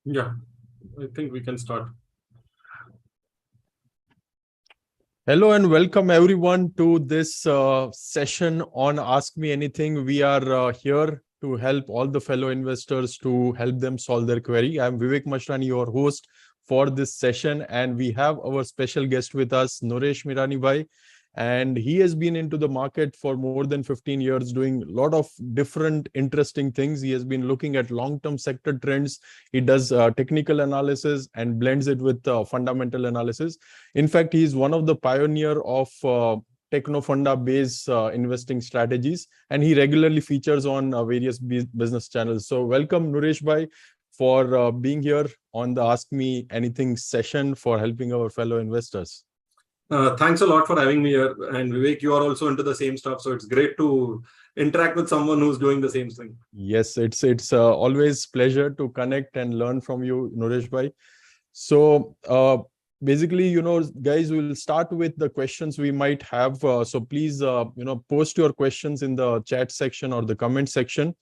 Yeah, I think we can start. Hello and welcome everyone to this session on Ask Me Anything. We are here to help all the fellow investors to help them solve their query. I'm Vivek Mashrani, your host for this session, and we have our special guest with us, Nooresh Mirani bhai, and he has been into the market for more than 15 years doing a lot of different interesting things. He has been looking at long-term sector trends. He does technical analysis and blends it with fundamental analysis. In fact, he is one of the pioneer of Techno-Funda based investing strategies, and he regularly features on various business channels. So welcome Nooresh bhai for being here on the Ask Me Anything session for helping our fellow investors. Thanks a lot for having me here. And Vivek, you are also into the same stuff. So it's great to interact with someone who's doing the same thing. Yes, it's always pleasure to connect and learn from you, Nooresh bhai. So basically, guys, we'll start with the questions we might have. So please, post your questions in the chat section or the comment section,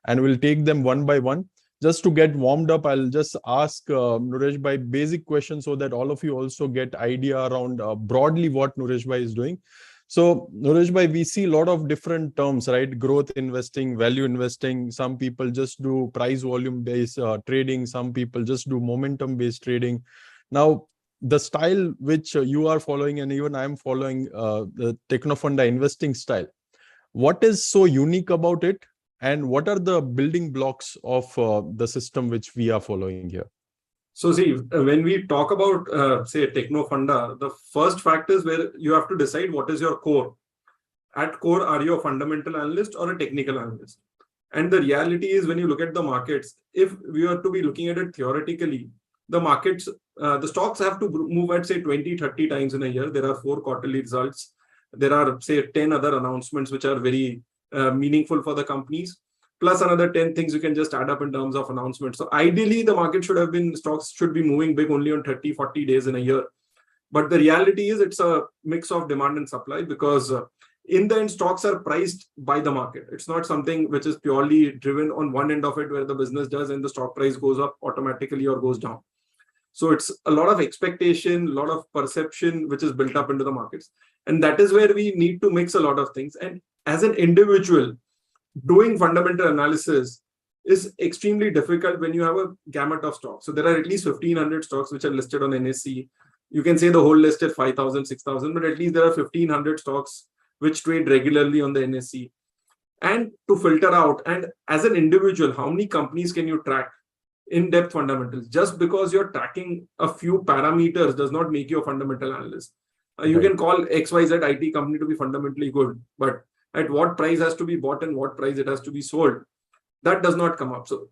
and we'll take them one by one. Just to get warmed up, I'll just ask Nooresh bhai basic questions so that all of you also get idea around broadly what Nooresh bhai is doing. So Nooresh bhai, we see a lot of different terms, right? Growth investing, value investing. Some people just do price volume based trading. Some people just do momentum based trading. Now, the style which you are following and even I'm following, the Techno-Funda investing style, what is so unique about it? And what are the building blocks of the system which we are following here? So see, when we talk about, say, Techno-Funda, the first fact is where you have to decide what is your core. At core, are you a fundamental analyst or a technical analyst? And the reality is when you look at the markets, if we are to be looking at it theoretically, the markets, the stocks have to move at, say, 20, 30 times in a year. There are 4 quarterly results. There are, say, 10 other announcements which are very meaningful for the companies, plus another 10 things you can just add up in terms of announcements. So ideally, the market should have been, stocks should be moving big only on 30, 40 days in a year. But the reality is it's a mix of demand and supply because in the end, stocks are priced by the market. It's not something which is purely driven on one end of it where the business does and the stock price goes up automatically or goes down. So it's a lot of expectation, a lot of perception, which is built up into the markets. And that is where we need to mix a lot of things. And as an individual, doing fundamental analysis is extremely difficult when you have a gamut of stocks. So there are at least 1,500 stocks which are listed on NSE. You can say the whole list is 5,000, 6,000, but at least there are 1,500 stocks which trade regularly on the NSE. And to filter out, and as an individual, how many companies can you track? In-depth fundamentals. Just because you're tracking a few parameters does not make you a fundamental analyst. You can call XYZ IT company to be fundamentally good, but at what price has to be bought and what price it has to be sold, that does not come up. So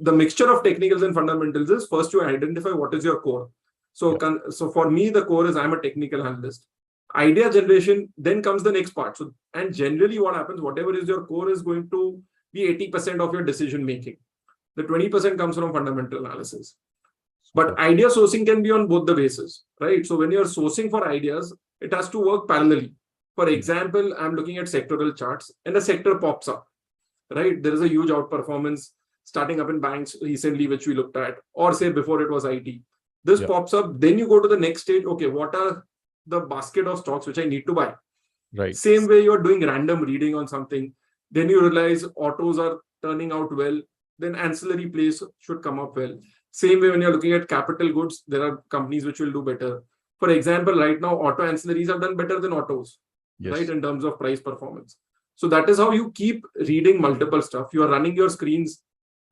the mixture of technicals and fundamentals is first you identify what is your core. So, so for me, the core is I'm a technical analyst. Idea generation, then comes the next part. So, and generally what happens, whatever is your core is going to be 80% of your decision making. The 20% comes from fundamental analysis. But idea sourcing can be on both the bases, right? So when you're sourcing for ideas, it has to work parallelly. For example, I'm looking at sectoral charts and a sector pops up, right? There is a huge outperformance starting up in banks recently, which we looked at, or say before it was IT. This pops up. Then you go to the next stage. Okay, what are the basket of stocks which I need to buy? Right. Same way you're doing random reading on something. Then you realize autos are turning out well. Then ancillary plays should come up well. Same way when you're looking at capital goods, there are companies which will do better. For example, right now, auto ancillaries have done better than autos, right, in terms of price performance. So that is how you keep reading multiple stuff. You are running your screens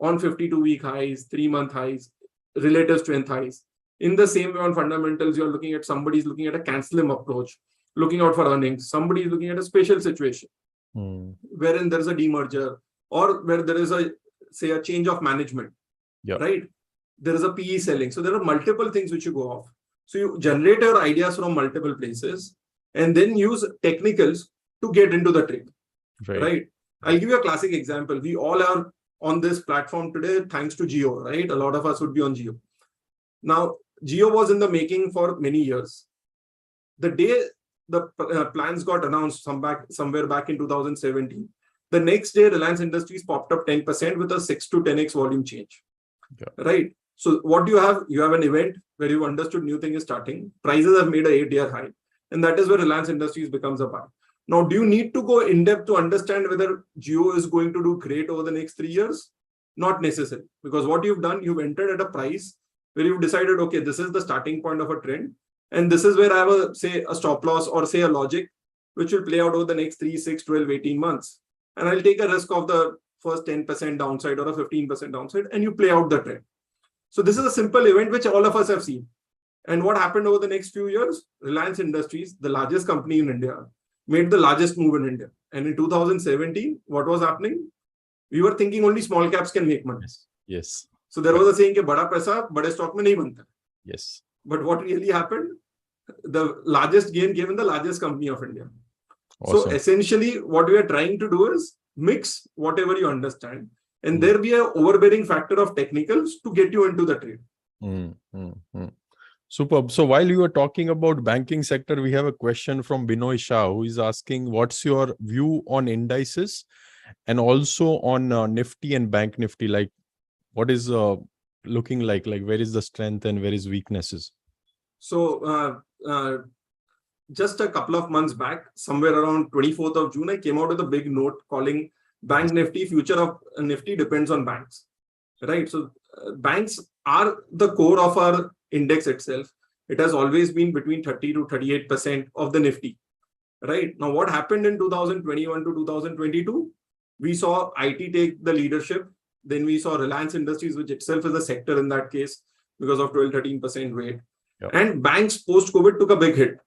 on 52-week highs, 3-month highs, relative strength highs. In the same way on fundamentals, you're looking at somebody's looking at a cancel approach, looking out for earnings. Somebody is looking at a special situation wherein there is a demerger or where there is a, say, a change of management, right? There is a PE selling. So there are multiple things which you go off. So you generate your ideas from multiple places and then use technicals to get into the trade, right? I'll give you a classic example. We all are on this platform today thanks to Jio, right? A lot of us would be on Jio. Now, Jio was in the making for many years. The day the plans got announced somewhere back in 2017, the next day Reliance Industries popped up 10% with a 6 to 10x volume change, right? So what do you have? You have an event where you understood new thing is starting. Prices have made a 8-year high. And that is where Reliance Industries becomes a buy. Now, do you need to go in depth to understand whether Jio is going to do great over the next 3 years? Not necessary. Because what you've done, you've entered at a price where you've decided, okay, this is the starting point of a trend. And this is where I have a stop loss or say a logic, which will play out over the next 3, 6, 12, 18 months. And I'll take a risk of the first 10% downside or a 15% downside, and you play out the trend. So this is a simple event which all of us have seen. And what happened over the next few years? Reliance Industries, the largest company in India, made the largest move in India. And in 2017, what was happening? We were thinking only small caps can make money. Yes. So there was a saying, bada paisa, bade stock mein nahi banta. Yes. But what really happened? The largest gain came in the largest company of India. Awesome. So essentially, what we are trying to do is mix whatever you understand, and there be an overbearing factor of technicals to get you into the trade. Superb. So while you were talking about banking sector, we have a question from Binoy Shah, who is asking, what's your view on indices and also on Nifty and Bank Nifty? Like, what is looking like? Like, where is the strength and where is weaknesses? So just a couple of months back, somewhere around 24th of June, I came out with a big note calling Bank Nifty, future of Nifty depends on banks, right? So banks are the core of our index itself. It has always been between 30 to 38% of the Nifty, right? Now, what happened in 2021 to 2022? We saw IT take the leadership. Then we saw Reliance Industries, which itself is a sector in that case because of 12-13% weight. Yep. And banks post-COVID took a big hit,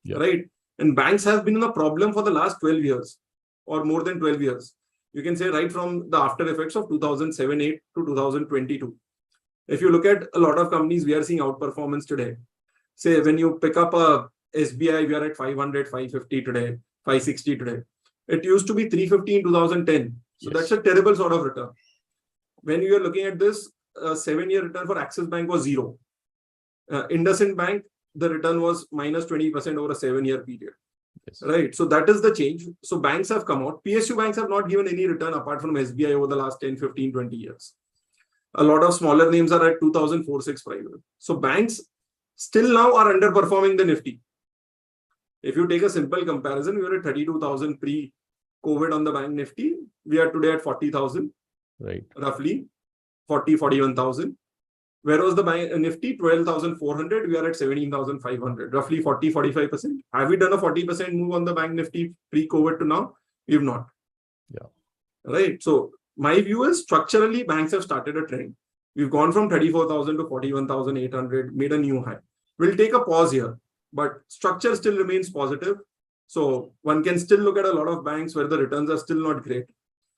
yep. right? And banks have been in a problem for the last 12 years or more than 12 years. You can say right from the after effects of 2007-8 to 2022. If you look at a lot of companies, we are seeing outperformance today. Say when you pick up a SBI, we are at 500, 550 today, 560 today. It used to be 350 in 2010. So that's a terrible sort of return. When you are looking at this, 7-year return for Axis Bank was 0. IndusInd Bank, the return was minus 20% over a 7-year period. Yes. Right. So that is the change. So banks have come out. PSU banks have not given any return apart from SBI over the last 10, 15, 20 years. A lot of smaller names are at 2004-6 price. So banks still now are underperforming the Nifty. If you take a simple comparison, we were at 32,000 pre-COVID on the Bank Nifty. We are today at 40,000. Right. Roughly 41,000. Where was the Nifty? 12,400. We are at 17,500. Roughly 40-45%. Have we done a 40% move on the Bank Nifty pre-COVID to now? We have not. Yeah. Right. So my view is structurally banks have started a trend. We've gone from 34,000 to 41,800, made a new high. We'll take a pause here, but structure still remains positive. So one can still look at a lot of banks where the returns are still not great.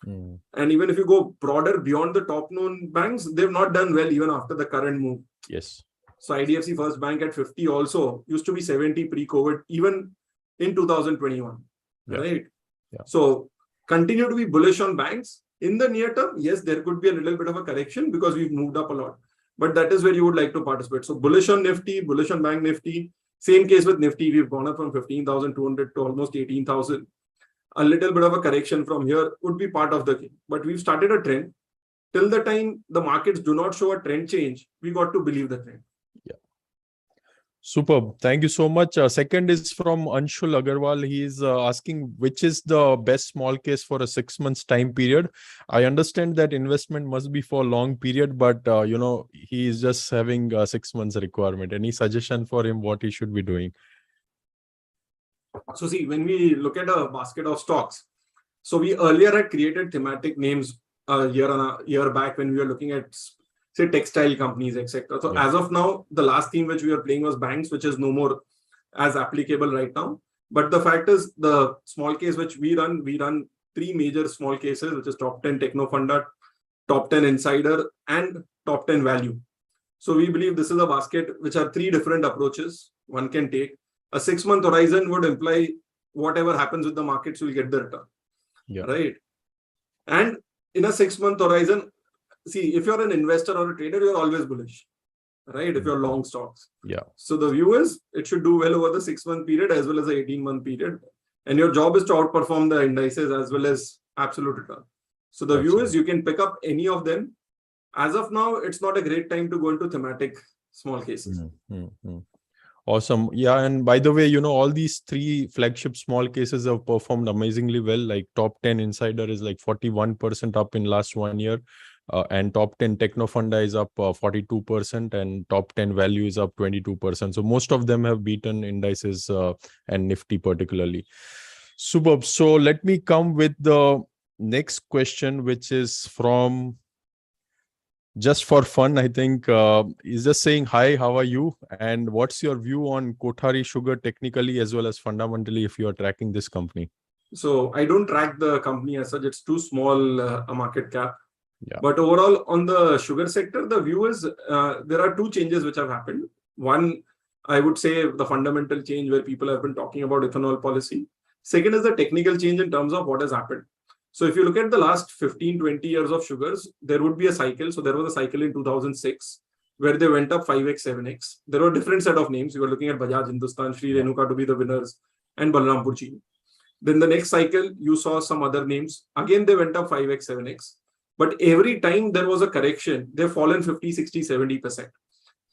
And even if you go broader beyond the top known banks, they've not done well even after the current move. Yes. So IDFC First Bank at 50 also used to be 70 pre-COVID, even in 2021. Yeah. Right. Yeah. So continue to be bullish on banks. In the near term, yes, there could be a little bit of a correction because we've moved up a lot. But that is where you would like to participate. So bullish on Nifty, bullish on Bank Nifty. Same case with Nifty. We've gone up from 15,200 to almost 18,000. A little bit of a correction from here would be part of the game. But we've started a trend. Till the time the markets do not show a trend change, we got to believe the trend. Yeah. Superb. Thank you so much. Second is from Anshul Agarwal. He is asking which is the best small case for a 6 months time period. I understand that investment must be for a long period, but he is just having a 6 months requirement. Any suggestion for him what he should be doing? So see, when we look at a basket of stocks, so we earlier had created thematic names a year back when we were looking at, say, textile companies, etc. So as of now, the last theme which we were playing was banks, which is no more as applicable right now. But the fact is, the small case which we run 3 major small cases, which is top 10 Techno-Funda, top 10 Insider, and top 10 Value. So we believe this is a basket which are 3 different approaches one can take. A 6-month horizon would imply whatever happens with the markets will get the return. Yeah. Right. And in a 6-month horizon, see, if you're an investor or a trader, you're always bullish, right? If you're long stocks. Yeah. So the view is it should do well over the 6-month period as well as the 18-month period. And your job is to outperform the indices as well as absolute return. So the view is you can pick up any of them. as of now, it's not a great time to go into thematic small cases. Awesome. Yeah. And by the way, all these three flagship small cases have performed amazingly well. Like top 10 Insider is like 41% up in last 1 year. And top 10 Techno-Funda is up 42%, and top 10 Value is up 22%. So most of them have beaten Indices and Nifty particularly. Superb. So let me come with the next question, which is from just for fun, I think, is just saying, hi, how are you? And what's your view on Kothari Sugar technically as well as fundamentally if you are tracking this company? So I don't track the company as such. It's too small a market cap. Yeah. But overall, on the sugar sector, the view is there are two changes which have happened. One, I would say the fundamental change where people have been talking about ethanol policy. Second is the technical change in terms of what has happened. So if you look at the last 15, 20 years of sugars, there would be a cycle. So there was a cycle in 2006 where they went up 5x, 7x. There were different set of names. You were looking at Bajaj, Hindustan, Sri Renuka to be the winners, and Balrampur Chini. Then the next cycle, you saw some other names. Again, they went up 5x, 7x. But every time there was a correction, they've fallen 50, 60, 70%.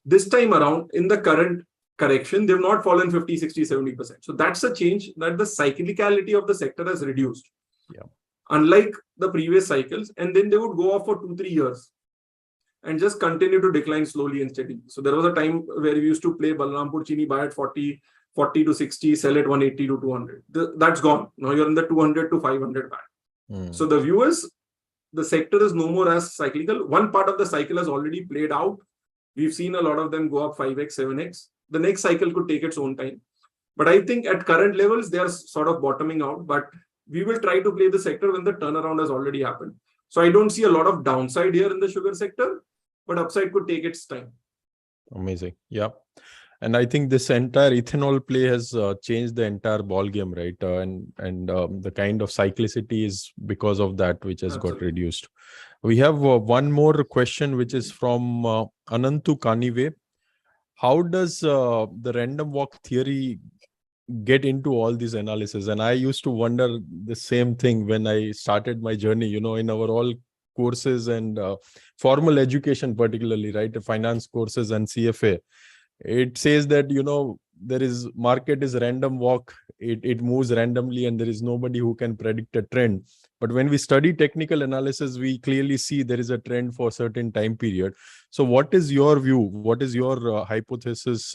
This time around, in the current correction, they've not fallen 50, 60, 70%. So that's a change that the cyclicality of the sector has reduced. Yeah. Unlike the previous cycles, and then they would go off for 2-3 years and just continue to decline slowly and steadily. So there was a time where we used to play Balrampur Chini, buy at 40 to 60, sell at 180 to 200. That's gone. Now you're in the 200 to 500 band. So the view is the sector is no more as cyclical. One part of the cycle has already played out. We've seen a lot of them go up 5x, 7x. The next cycle could take its own time. But I think at current levels, they are sort of bottoming out. But we will try to play the sector when the turnaround has already happened. So I don't see a lot of downside here in the sugar sector, but upside could take its time. Amazing. Yeah. And I think this entire ethanol play has changed the entire ball game, right? And the kind of cyclicity is because of that, which has got reduced. We have one more question, which is from Anantu Kanive. How does the random walk theory get into all these analysis? And I used to wonder the same thing when I started my journey, in our all courses and formal education, particularly, right? The finance courses and CFA. It says that, there is market is random walk. It moves randomly and there is nobody who can predict a trend. But when we study technical analysis, we clearly see there is a trend for a certain time period. So what is your view? What is your hypothesis?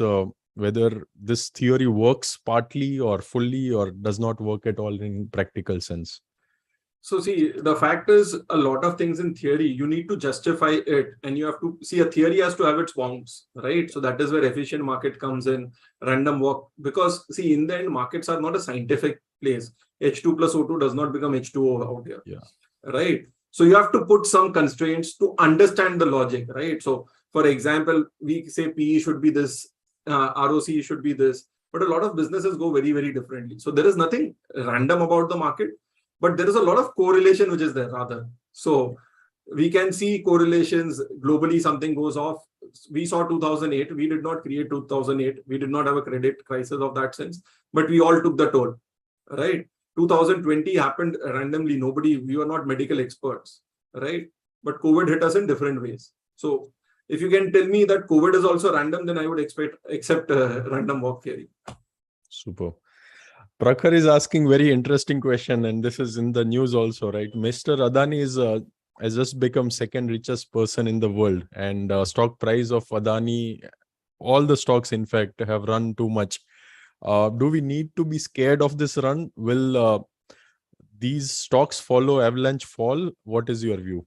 Whether this theory works partly or fully or does not work at all in practical sense? So see, the fact is a lot of things in theory, you need to justify it and you have to see a theory has to have its bounds, right? So that is where efficient market comes in, random walk, because see, in the end, markets are not a scientific place. H2 plus O2 does not become H2O out here, right? So you have to put some constraints to understand the logic, right? So for example, we say PE should be this, ROC should be this, but a lot of businesses go very, very differently. So there is nothing random about the market. But there is a lot of correlation which is there rather. So we can see correlations globally, something goes off. We saw 2008. We did not create 2008. We did not have a credit crisis of that sense, but we all took the toll, right? 2020 happened randomly. We were not medical experts, right? But COVID hit us in different ways. So if you can tell me that COVID is also random, then I would accept random walk theory. Super. Prakhar is asking very interesting question, and this is in the news also, right? Mr. Adani has just become second richest person in the world, and stock price of Adani, all the stocks in fact have run too much. Do we need to be scared of this run? Will these stocks follow avalanche fall? What is your view?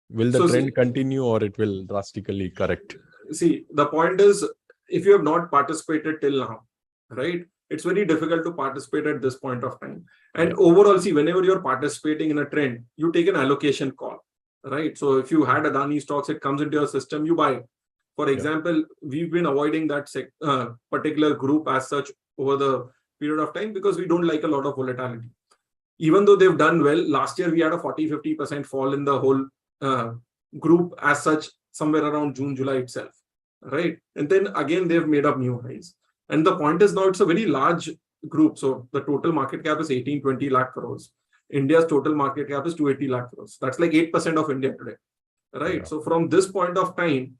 Will the trend continue or it will drastically correct? See, the point is, if you have not participated till now, right? It's very difficult to participate at this point of time. And overall, see, whenever you're participating in a trend, you take an allocation call, right? So if you had Adani stocks, it comes into your system, you buy it. For example, we've been avoiding that particular group as such over the period of time because we don't like a lot of volatility. Even though they've done well, last year we had a 40-50% fall in the whole group as such, somewhere around June, July itself, right? And then again, they've made up new highs. And the point is now it's a very large group. So the total market cap is 18-20 lakh crores. India's total market cap is 280 lakh crores. That's like 8% of India today. right? Yeah. So from this point of time,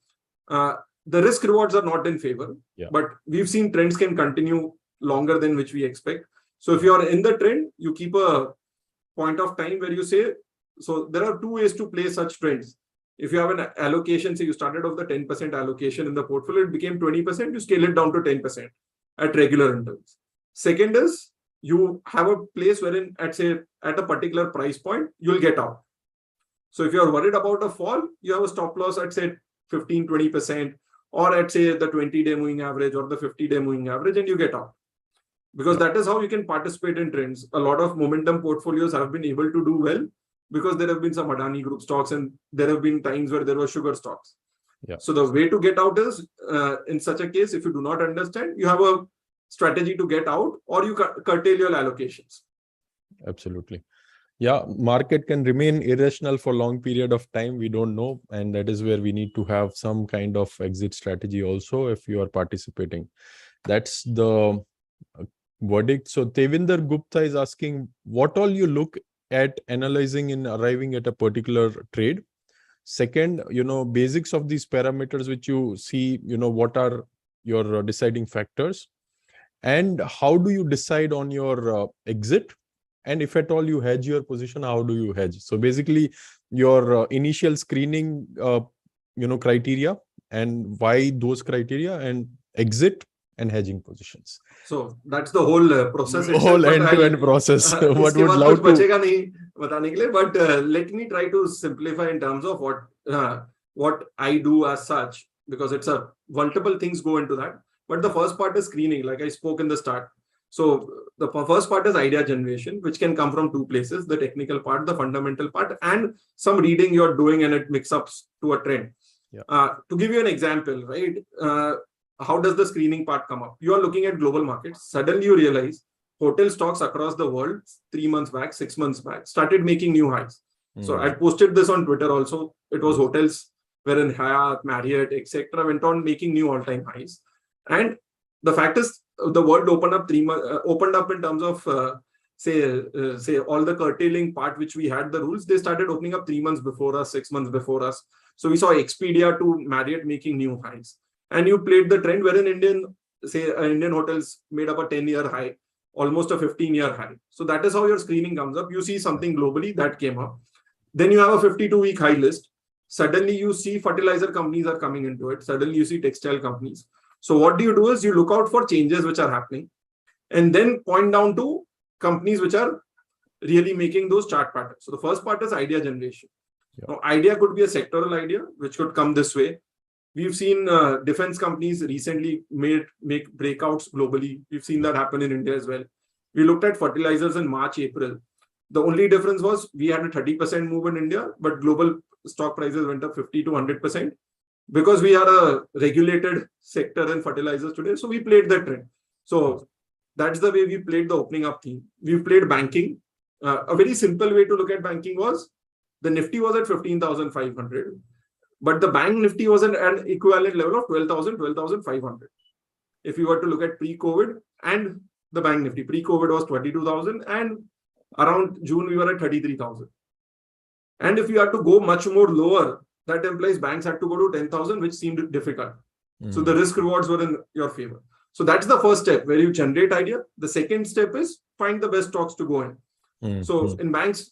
the risk rewards are not in favor, Yeah. but we've seen trends can continue longer than which we expect. So if you are in the trend, you keep a point of time where you say, so there are two ways to play such trends. If you have an allocation, say you started off the 10% allocation in the portfolio, it became 20%, you scale it down to 10% at regular intervals. Second is you have a place wherein at a particular price point, you'll get out. So if you're worried about a fall, you have a stop loss at say 15, 20%, or at say the 20-day moving average or the 50-day moving average, and you get out. Because that is how you can participate in trends. A lot of momentum portfolios have been able to do well because there have been some Adani Group stocks and there have been times where there were sugar stocks. Yeah. So the way to get out is, in such a case, if you do not understand, you have a strategy to get out or you curtail your allocations. Absolutely. Yeah, market can remain irrational for long period of time. We don't know. And that is where we need to have some kind of exit strategy also if you are participating. That's the verdict. So Tevinder Gupta is asking, what all you look at analyzing in arriving at a particular trade? Second, basics of these parameters which you see, what are your deciding factors? And how do you decide on your exit? And if at all you hedge your position, how do you hedge? So basically your initial screening, criteria and why those criteria, and exit and hedging positions. So that's the whole process itself. Whole end-to-end process. What would love to... बचेगा नहीं बताने के लिए, but let me try to simplify in terms of what I do as such, because it's a multiple things go into that. But the first part is screening, like I spoke in the start. So the first part is idea generation, which can come from two places: the technical part, the fundamental part, and some reading you're doing and it mix ups to a trend. Yeah. To give you an example, right? How does the screening part come up? You are looking at global markets. Suddenly you realize hotel stocks across the world 3 months back, 6 months back, started making new highs. So I posted this on Twitter also. It was hotels wherein Hyatt, Marriott, etc. went on making new all-time highs. And the fact is, the world opened up in terms of say all the curtailing part which we had the rules. They started opening up 3 months before us, 6 months before us. So we saw Expedia to Marriott making new highs. And you played the trend wherein Indian hotels made up a 10-year high, almost a 15-year high. So that is how your screening comes up. You see something globally that came up. Then you have a 52-week high list. Suddenly you see fertilizer companies are coming into it. Suddenly you see textile companies. So what do you do is you look out for changes which are happening and then point down to companies which are really making those chart patterns. So the first part is idea generation. Yeah. Now, idea could be a sectoral idea, which could come this way. We've seen defense companies recently make breakouts globally. We've seen that happen in India as well. We looked at fertilizers in March, April. The only difference was we had a 30% move in India, but global stock prices went up 50 to 100% because we are a regulated sector in fertilizers today. So we played that trend. So that's the way we played the opening up theme. We played banking. A very simple way to look at banking was the Nifty was at 15,500. But the bank Nifty was at an equivalent level of 12,000, 12,500. If you were to look at pre-COVID and the bank Nifty, pre-COVID was 22,000 and around June we were at 33,000. And if you had to go much more lower, that implies banks had to go to 10,000, which seemed difficult. So the risk rewards were in your favor. So that's the first step where you generate idea. The second step is find the best stocks to go in. So in banks,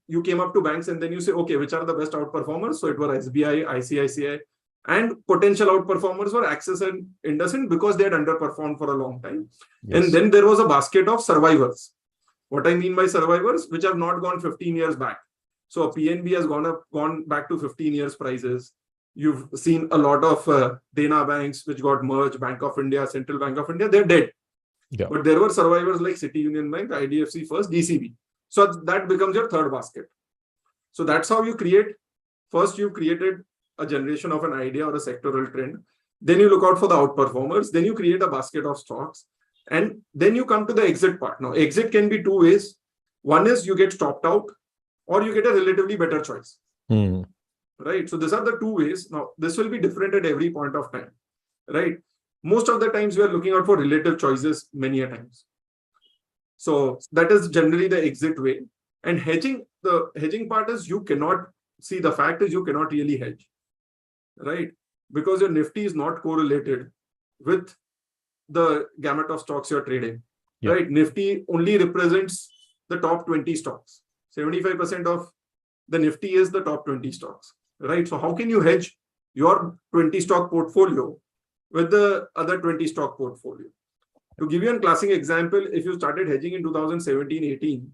you came up to banks and then you say, okay, which are the best outperformers? So it was SBI, ICICI, and potential outperformers were Axis and IndusInd because they had underperformed for a long time. Yes. And then there was a basket of survivors. What I mean by survivors, which have not gone 15 years back. So PNB has gone back to 15 years prices. You've seen a lot of Dena banks which got merged, Bank of India, Central Bank of India, they're dead. Yeah. But there were survivors like City Union Bank, IDFC First, DCB. So that becomes your third basket. So that's how you create. First, you created a generation of an idea or a sectoral trend. Then you look out for the outperformers. Then you create a basket of stocks. And then you come to the exit part. Now, exit can be two ways. One is you get stopped out or you get a relatively better choice. Right? So these are the two ways. Now, this will be different at every point of time. Right? Most of the times we are looking out for relative choices many a times. So that is generally the exit way. And hedging, the hedging part is you cannot see, the fact is you cannot really hedge, right? Because your Nifty is not correlated with the gamut of stocks you're trading, right? Nifty only represents the top 20 stocks. 75% of the Nifty is the top 20 stocks, right? So how can you hedge your 20 stock portfolio with the other 20 stock portfolio? To give you a classic example, if you started hedging in 2017-18,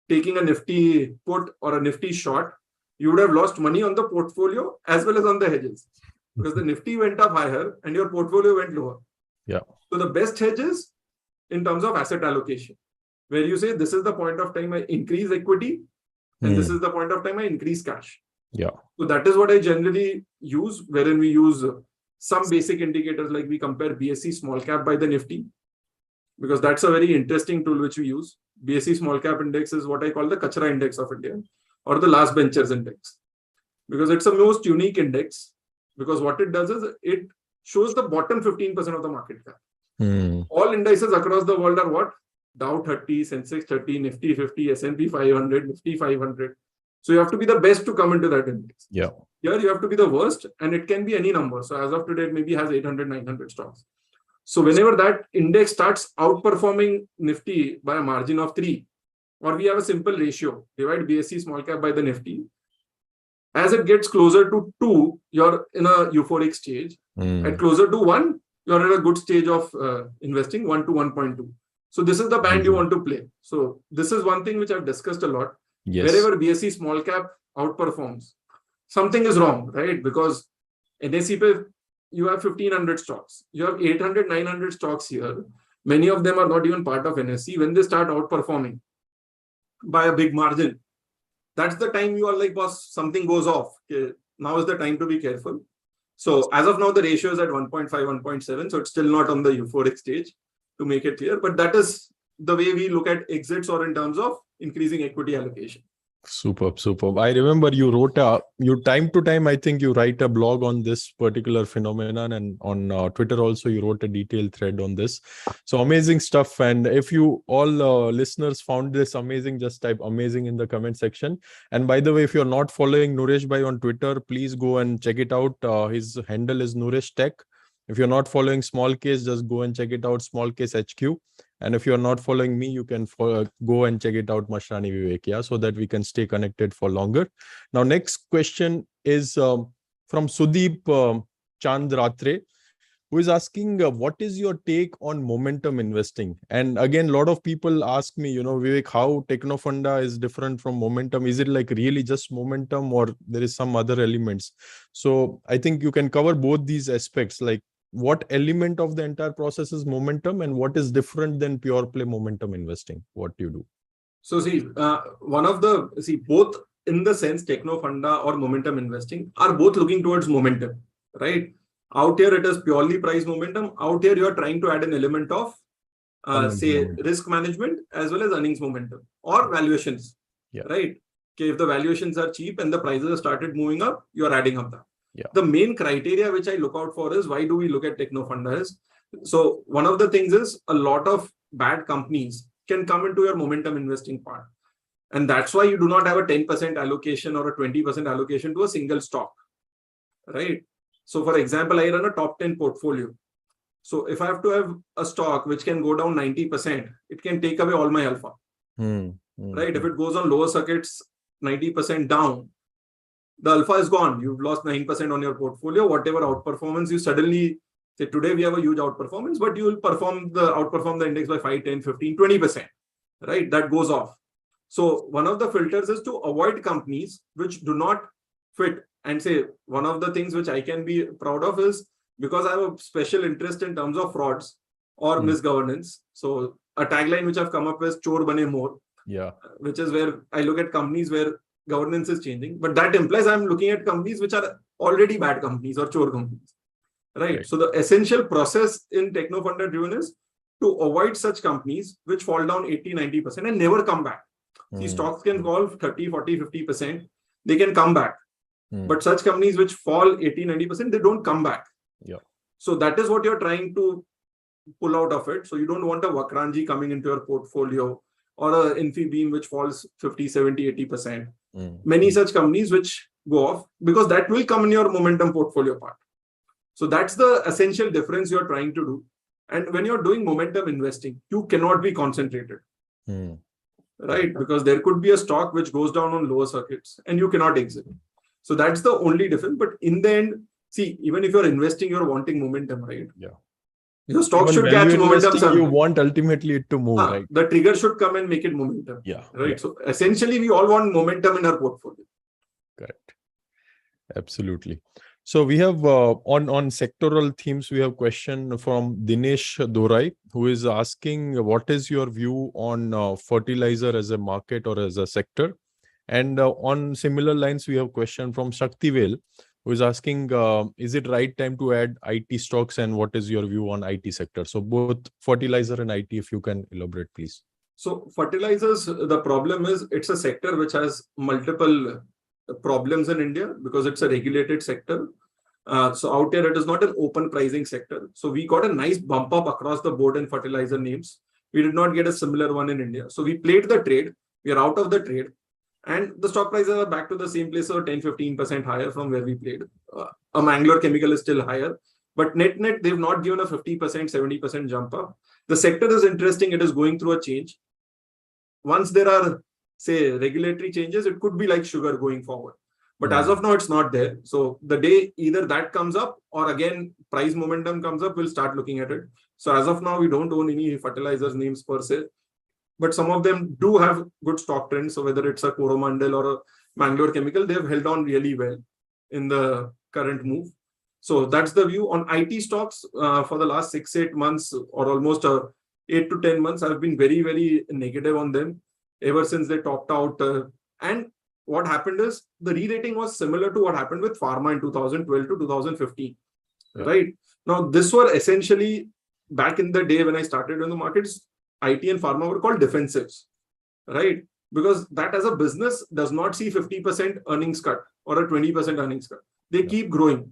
taking a Nifty put or a Nifty short, you would have lost money on the portfolio as well as on the hedges, because the Nifty went up higher and your portfolio went lower. Yeah. So the best hedges in terms of asset allocation, where you say this is the point of time I increase equity and this is the point of time I increase cash. Yeah. So that is what I generally use, wherein we use some basic indicators, like we compare BSE small cap by the Nifty, because that's a very interesting tool which we use. BSE small cap index is what I call the Kachra index of India, or the last benchers index, because it's a most unique index, because what it does is it shows the bottom 15% of the market cap. All indices across the world are what? Dow 30, Sensex 30, Nifty 50, S&P 500, Nifty 500. So you have to be the best to come into that index. Yeah. Here you have to be the worst, and it can be any number. So as of today, it maybe has 800, 900 stocks. So whenever that index starts outperforming Nifty by a margin of 3, or we have a simple ratio, divide BSE small cap by the Nifty. As it gets closer to 2, you're in a euphoric stage. At closer to 1, you're at a good stage of investing, 1 to 1.2. So this is the band you want to play. So this is one thing which I've discussed a lot. Yes. Wherever BSE small cap outperforms, something is wrong, right? Because NSE, you have 1500 stocks. You have 800, 900 stocks here. Many of them are not even part of NSE. When they start outperforming by a big margin, that's the time you are like, boss, something goes off. Okay, now is the time to be careful. So as of now, the ratio is at 1.5, 1.7. So it's still not on the euphoric stage, to make it clear. But that is the way we look at exits, or in terms of increasing equity allocation. Superb. I remember you wrote you time to time, I think you write a blog on this particular phenomenon, and on Twitter also you wrote a detailed thread on this. So amazing stuff. And if you all listeners found this amazing, just type amazing in the comment section. And by the way, if you're not following Nooresh Bhai on Twitter, please go and check it out. His handle is Nooresh Tech. If you're not following Smallcase, just go and check it out, Smallcase HQ. And if you're not following me, you can go and check it out, Mashrani Vivek, yeah, so that we can stay connected for longer. Now, next question is from Sudeep Chandratre, who is asking, what is your take on momentum investing? And again, a lot of people ask me, Vivek, how Techno-Funda is different from momentum? Is it like really just momentum, or there is some other elements? So I think you can cover both these aspects, like what element of the entire process is momentum, and what is different than pure play momentum investing? What do you do? So see, both in the sense Techno-Funda or momentum investing are both looking towards momentum, right? Out here, it is purely price momentum. Out here, you are trying to add an element of, risk management as well as earnings momentum or valuations, right? Okay, if the valuations are cheap and the prices have started moving up, you are adding up that. The main criteria which I look out for is, why do we look at Techno-Funda is, so one of the things is a lot of bad companies can come into your momentum investing part. And that's why you do not have a 10% allocation or a 20% allocation to a single stock, right? So for example, I run a top 10 portfolio. So if I have to have a stock which can go down 90%, it can take away all my alpha, right? If it goes on lower circuits, 90% down, the alpha is gone. You've lost 9% on your portfolio. Whatever outperformance you suddenly say, today we have a huge outperformance, but you will outperform the index by 5, 10, 15, 20%, right? That goes off. So one of the filters is to avoid companies which do not fit. And say, one of the things which I can be proud of is, because I have a special interest in terms of frauds or misgovernance. So a tagline which I've come up with is Chor Bane More, which is where I look at companies where governance is changing. But that implies I'm looking at companies which are already bad companies or chore companies, right? So the essential process in Techno-Funda driven is to avoid such companies which fall down 80, 90% and never come back. See, stocks can fall 30, 40, 50%. They can come back. But such companies which fall 80, 90%, they don't come back. So that is what you're trying to pull out of it. So you don't want a Vakranji coming into your portfolio, or a Infibeam which falls 50, 70, 80%. Many such companies which go off, because that will come in your momentum portfolio part. So that's the essential difference you're trying to do. And when you're doing momentum investing, you cannot be concentrated, right? Because there could be a stock which goes down on lower circuits and you cannot exit. So that's the only difference. But in the end, see, even if you're investing, you're wanting momentum, right? Yeah. Your stock Even should when catch you're momentum. investing, you want ultimately it to move, right? The trigger should come and make it momentum. Yeah. Right. Yeah. So essentially, we all want momentum in our portfolio. Correct. Absolutely. So we have on sectoral themes, we have question from Dinesh Dorai, who is asking, what is your view on fertilizer as a market or as a sector? And on similar lines, we have question from Shaktivel, who is asking, is it right time to add IT stocks, and what is your view on IT sector? So both fertilizer and IT, if you can elaborate, please. So fertilizers, the problem is it's a sector which has multiple problems in India because it's a regulated sector. So out here, it is not an open pricing sector. So we got a nice bump up across the board in fertilizer names. We did not get a similar one in India. So we played the trade. We are out of the trade. And the stock prices are back to the same place, so 10-15% higher from where we played. A Mangalore chemical is still higher. But net, they've not given a 50%, 70% jump up. The sector is interesting. It is going through a change. Once there are, say, regulatory changes, it could be like sugar going forward. But as of now, it's not there. So the day either that comes up or again, price momentum comes up, we'll start looking at it. So as of now, we don't own any fertilizers names per se. But some of them do have good stock trends. So whether it's a Coromandel or a Mangalore chemical, they've held on really well in the current move. So that's the view on IT stocks for the last 6-8 months or almost 8 to 10 months. I've been very, very negative on them ever since they topped out. And what happened is the re-rating was similar to what happened with pharma in 2012 to 2015, right? Now, this were essentially back in the day when I started in the markets, IT and pharma were called defensives, right? Because that as a business does not see 50% earnings cut or a 20% earnings cut. They keep growing.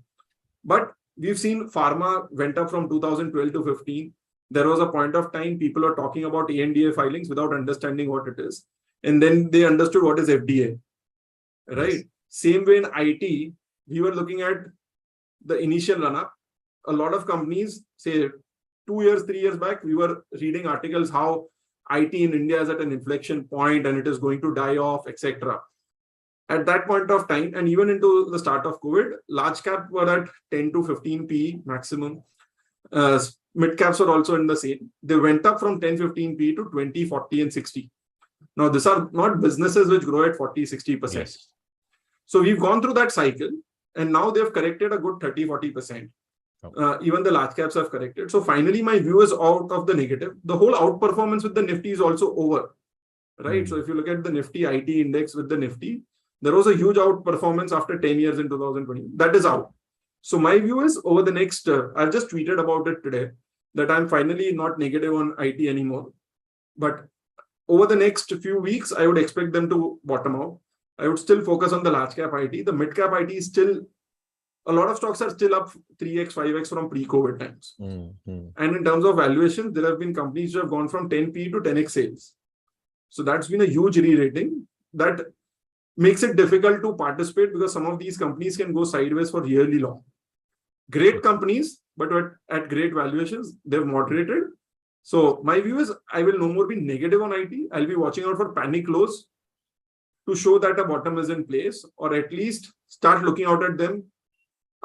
But we've seen pharma went up from 2012 to 15. There was a point of time people are talking about ANDA filings without understanding what it is. And then they understood what is FDA, right? Yes. Same way in IT, we were looking at the initial run-up. A lot of companies, say 2 years, 3 years back, we were reading articles how IT in India is at an inflection point and it is going to die off, etc. At that point of time, and even into the start of COVID, large cap were at 10 to 15 PE maximum. Mid caps are also in the same. They went up from 10, 15 PE to 20, 40, and 60. Now, these are not businesses which grow at 40, 60%. Yes. So we've gone through that cycle and now they've corrected a good 30, 40%. Even the large caps have corrected. So finally, my view is out of the negative. The whole outperformance with the Nifty is also over, right? So if you look at the Nifty IT index with the Nifty, there was a huge outperformance after 10 years in 2020. That is out. So my view is over the next, I've just tweeted about it today, that I'm finally not negative on IT anymore. But over the next few weeks, I would expect them to bottom out. I would still focus on the large cap IT. The mid cap IT is still, a lot of stocks are still up 3x, 5x from pre-COVID times. And in terms of valuation, there have been companies who have gone from 10 PE to 10x sales. So that's been a huge re-rating. That makes it difficult to participate because some of these companies can go sideways for really long. Great companies, but at great valuations, they've moderated. So my view is I will no more be negative on IT. I'll be watching out for panic lows to show that a bottom is in place, or at least start looking out at them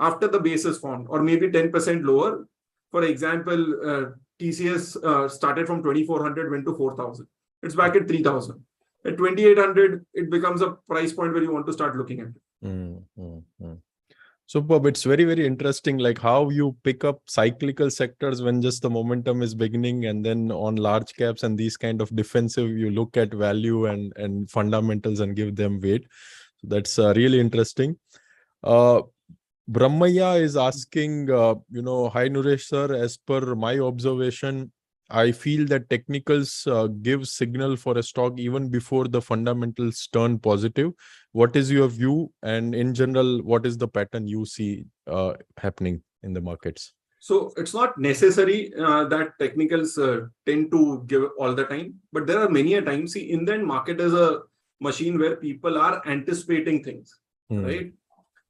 after the base is formed, or maybe 10% lower. For example, TCS started from 2,400, went to 4,000. It's back at 3,000. At 2,800, it becomes a price point where you want to start looking at it. So, Bob, it's very, very interesting, like how you pick up cyclical sectors when just the momentum is beginning, and then on large caps and these kind of defensive, you look at value and fundamentals and give them weight. So that's really interesting. Brahmaya is asking, hi Nooresh sir, as per my observation, I feel that technicals give signal for a stock even before the fundamentals turn positive. What is your view? And in general, what is the pattern you see happening in the markets? So it's not necessary that technicals tend to give all the time, but there are many a times. See, in the end, market is a machine where people are anticipating things, right?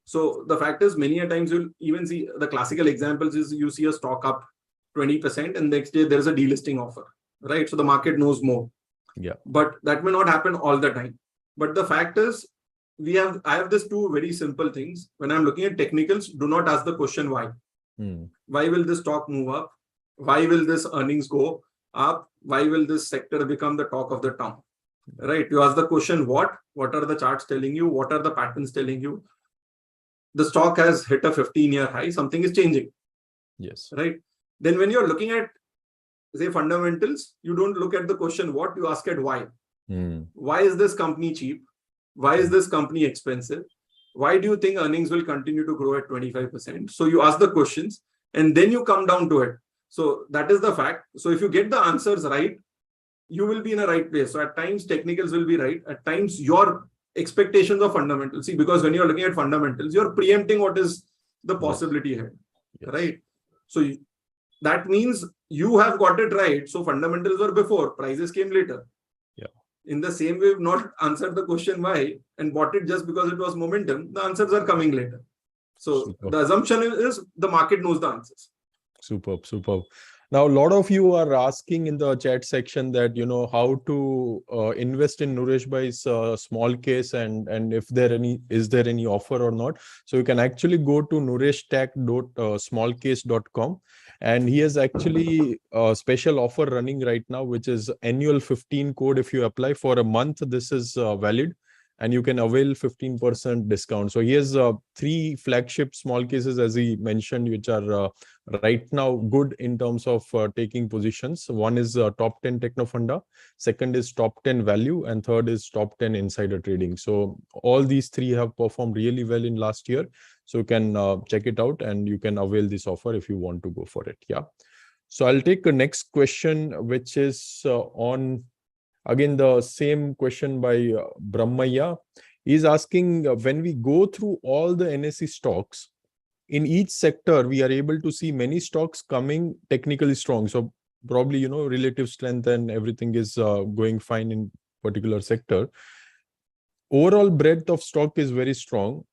So the fact is, many a times you'll even see the classical examples is you see a stock up 20% and next day there's a delisting offer, right? So the market knows more. Yeah. But that may not happen all the time. But the fact is, I have this two very simple things. When I'm looking at technicals, do not ask the question why. Why will this stock move up? Why will this earnings go up? Why will this sector become the talk of the town? Right? You ask the question what? What are the charts telling you? What are the patterns telling you? The stock has hit a 15-year high. Something is changing. Yes. Right? Then when you're looking at, say, fundamentals, you don't look at the question what, you ask at why. Why is this company cheap? Why is this company expensive? Why do you think earnings will continue to grow at 25%? So you ask the questions and then you come down to it. So that is the fact. So if you get the answers right, you will be in a right place. So at times technicals will be right. At times your expectations of fundamentals. See, because when you're looking at fundamentals, you're preempting what is the possibility ahead, right? So that means you have got it right. So fundamentals were before, prices came later. In the same way, we've not answered the question why and bought it just because it was momentum. The answers are coming later. So the assumption is the market knows the answers. Superb. Now, a lot of you are asking in the chat section that, how to invest in Nooresh Bhai's small case and if is there any offer or not. So you can actually go to nooreshtech.smallcase.com and he has actually a special offer running right now, which is annual 15 code. If you apply for a month, this is valid. And you can avail 15% discount. So he has 3 flagship small cases, as he mentioned, which are right now good in terms of taking positions. One is top 10 Techno-Funda, second is top 10 value, and third is top 10 insider trading. So all these 3 have performed really well in last year. So you can check it out and you can avail this offer if you want to go for it. Yeah. So I'll take the next question, which is on... Again, the same question by Brahmaya. He's asking, when we go through all the NSE stocks, in each sector, we are able to see many stocks coming technically strong. So probably, relative strength and everything is going fine in particular sector. Overall breadth of stock is very strong.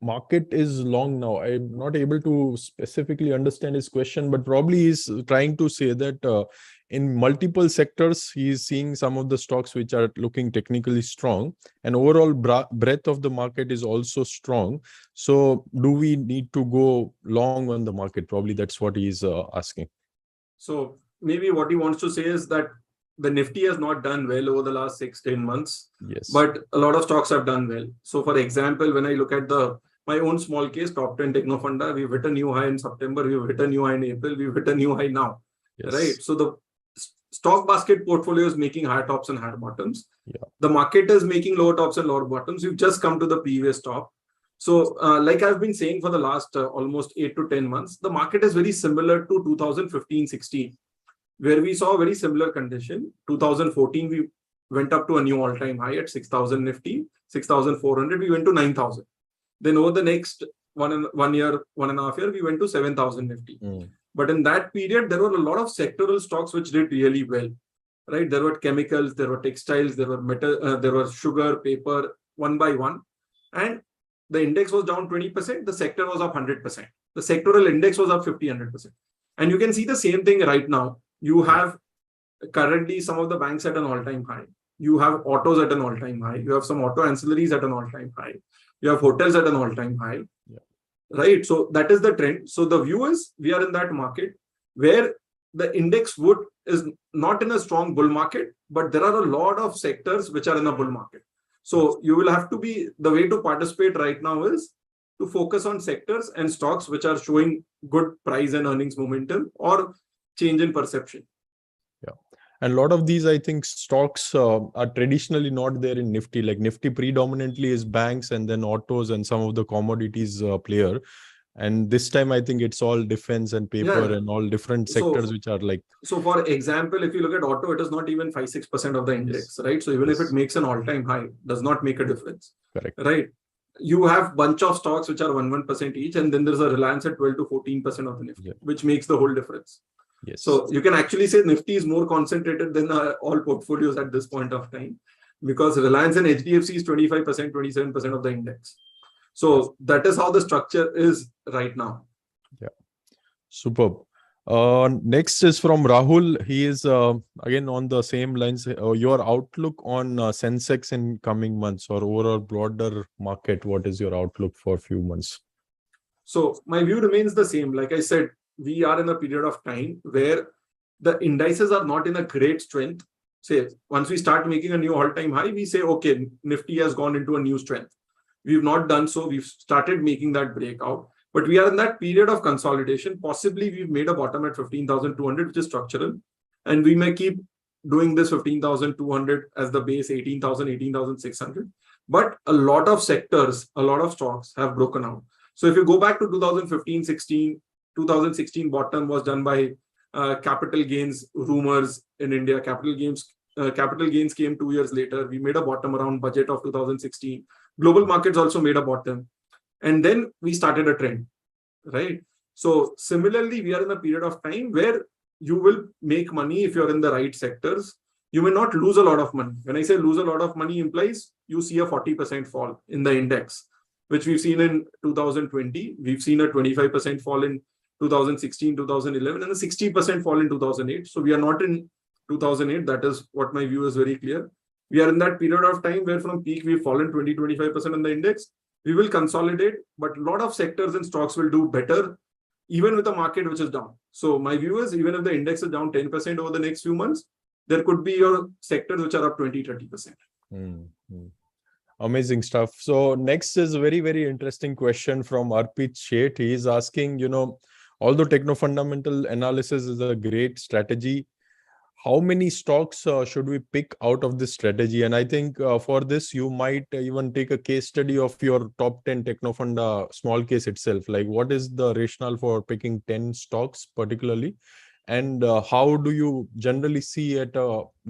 Market is long now. I'm not able to specifically understand his question, but probably he's trying to say that in multiple sectors, he's seeing some of the stocks which are looking technically strong, and overall breadth of the market is also strong. So do we need to go long on the market? Probably that's what he's asking. So maybe what he wants to say is that the Nifty has not done well over the last 6-10 months. Yes. But a lot of stocks have done well. So for example, when I look at my own small case, top 10 Techno-Funda, we've hit a new high in September, we've hit a new high in April, we've hit a new high now. Yes. Right? So the stock basket portfolio is making higher tops and higher bottoms. Yeah. The market is making lower tops and lower bottoms. We've just come to the previous top. So like I've been saying for the last almost 8 to 10 months, the market is very similar to 2015-16, where we saw a very similar condition. 2014, we went up to a new all-time high at 6,000 Nifty, 6,400, we went to 9,000. Then over the next 1.5 year, we went to 7,000 Nifty. But in that period, there were a lot of sectoral stocks which did really well, right? There were chemicals, there were textiles, there were metal, there was sugar, paper, one by one. And the index was down 20%, the sector was up 100%. The sectoral index was up 100%. And you can see the same thing right now. You have currently some of the banks at an all-time high. You have autos at an all-time high. You have some auto ancillaries at an all-time high. You have hotels at an all-time high. Yeah. Right? So that is the trend. So the view is we are in that market where the index is not in a strong bull market, but there are a lot of sectors which are in a bull market. So you will have to the way to participate right now is to focus on sectors and stocks which are showing good price and earnings momentum or change in perception. Yeah. And a lot of these, I think, stocks are traditionally not there in Nifty. Like Nifty predominantly is banks and then autos and some of the commodities player. And this time, I think it's all defense and paper and all different sectors which are like... So for example, if you look at auto, it is not even 5-6% of the index, right? So even if it makes an all-time high, does not make a difference. Correct. Right? You have bunch of stocks which are 1% each, and then there's a Reliance at 12 to 14% of the Nifty, which makes the whole difference. Yes. So you can actually say Nifty is more concentrated than all portfolios at this point of time, because Reliance and HDFC is 25%, 27% of the index. So that is how the structure is right now. Yeah. Superb. Next is from Rahul. He is again on the same lines. Your outlook on Sensex in coming months, or overall broader market. What is your outlook for a few months? So my view remains the same. Like I said, we are in a period of time where the indices are not in a great strength. Say, once we start making a new all-time high, we say, okay, Nifty has gone into a new strength. We've not done so. We've started making that breakout. But we are in that period of consolidation. Possibly we've made a bottom at 15,200, which is structural. And we may keep doing this 15,200 as the base, 18,000, 18,600. But a lot of sectors, a lot of stocks have broken out. So if you go back to 2015, 16, 2016 bottom was done by capital gains rumors in India. Capital gains came 2 years later. We made a bottom around budget of 2016. Global markets also made a bottom. And then we started a trend, right? So similarly, we are in a period of time where you will make money if you're in the right sectors. You may not lose a lot of money. When I say lose a lot of money implies you see a 40% fall in the index, which we've seen in 2020. We've seen a 25% fall in 2016, 2011, and a 60% fall in 2008. So we are not in 2008. That is what my view is very clear. We are in that period of time where from peak we've fallen 20-25% in the index. We will consolidate, but a lot of sectors and stocks will do better, even with the market which is down. So my view is, even if the index is down 10% over the next few months, there could be your sectors which are up 20-30%. Amazing stuff. So next is a very, very interesting question from Arpit Sheth. He is asking, although techno-fundamental analysis is a great strategy, how many stocks should we pick out of this strategy? And I think for this, you might even take a case study of your top 10 Techno-Funda small case itself. Like, what is the rationale for picking 10 stocks particularly? And how do you generally see at